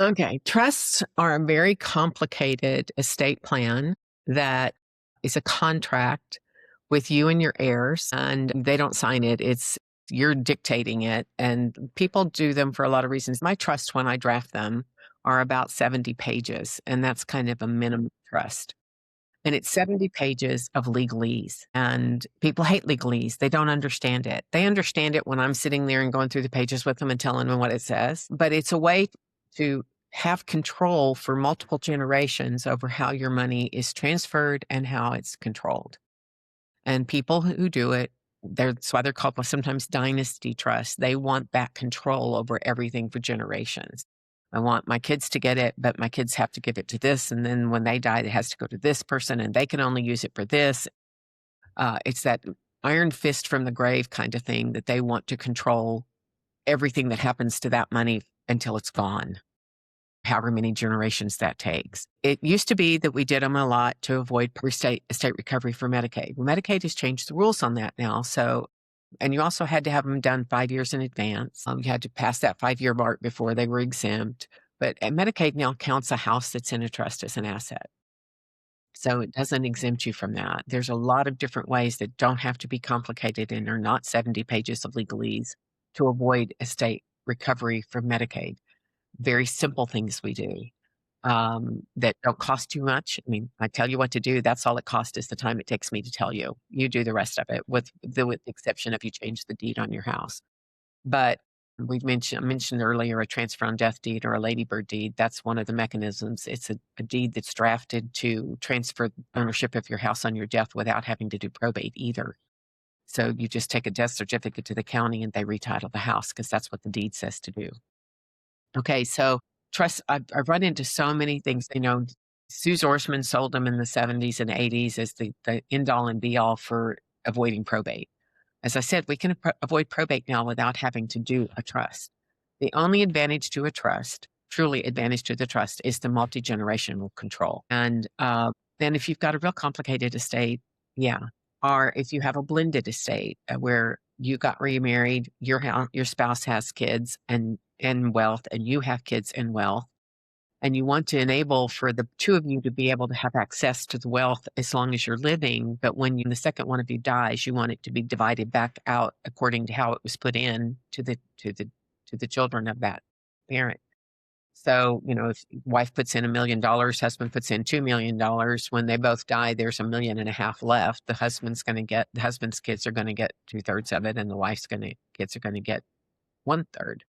Okay. Trusts are a very complicated estate plan that is a contract with you and your heirs, and they don't sign it. You're dictating it, and people do them for a lot of reasons. My trusts, when I draft them, are about 70 pages, and that's kind of a minimum trust. And it's 70 pages of legalese, and people hate legalese. They don't understand it. They understand it when I'm sitting there and going through the pages with them and telling them what it says. But it's a way to have control for multiple generations over how your money is transferred and how it's controlled. And people who do it, that's why they're called sometimes dynasty trusts. They want that control over everything for generations. I want my kids to get it, but my kids have to give it to this. And then when they die, it has to go to this person and they can only use it for this. It's that iron fist from the grave kind of thing that they want to control everything that happens to that money until it's gone, however many generations that takes. It used to be that we did them a lot to avoid estate recovery for Medicaid. Well, Medicaid has changed the rules on that now. And you also had to have them done 5 years in advance. You had to pass that 5-year mark before they were exempt. But Medicaid now counts a house that's in a trust as an asset. So it doesn't exempt you from that. There's a lot of different ways that don't have to be complicated and are not 70 pages of legalese to avoid estate recovery from Medicaid. Very simple things we do that don't cost too much. I mean, I tell you what to do. That's all it costs is the time it takes me to tell you. You do the rest of it with the exception if you change the deed on your house. But I mentioned earlier a transfer on death deed or a ladybird deed. That's one of the mechanisms. It's a deed that's drafted to transfer ownership of your house on your death without having to do probate either. So you just take a death certificate to the county and they retitle the house because that's what the deed says to do. Okay, so trust, I've run into so many things. Suze Orsman sold them in the 70s and 80s as the end all and be all for avoiding probate. As I said, we can avoid probate now without having to do a trust. The only advantage to a trust, truly advantage to the trust, is the multi-generational control. And then if you've got a real complicated estate, yeah. Or if you have a blended estate where you got remarried, your spouse has kids and wealth, and you have kids and wealth, and you want to enable for the two of you to be able to have access to the wealth as long as you're living. But when the second one of you dies, you want it to be divided back out according to how it was put in to the children of that parent. So, if wife puts in $1 million, husband puts in $2 million, when they both die, there's $1.5 million left. The husband's kids are going to get 2/3 of it, and the wife's kids are going to get 1/3.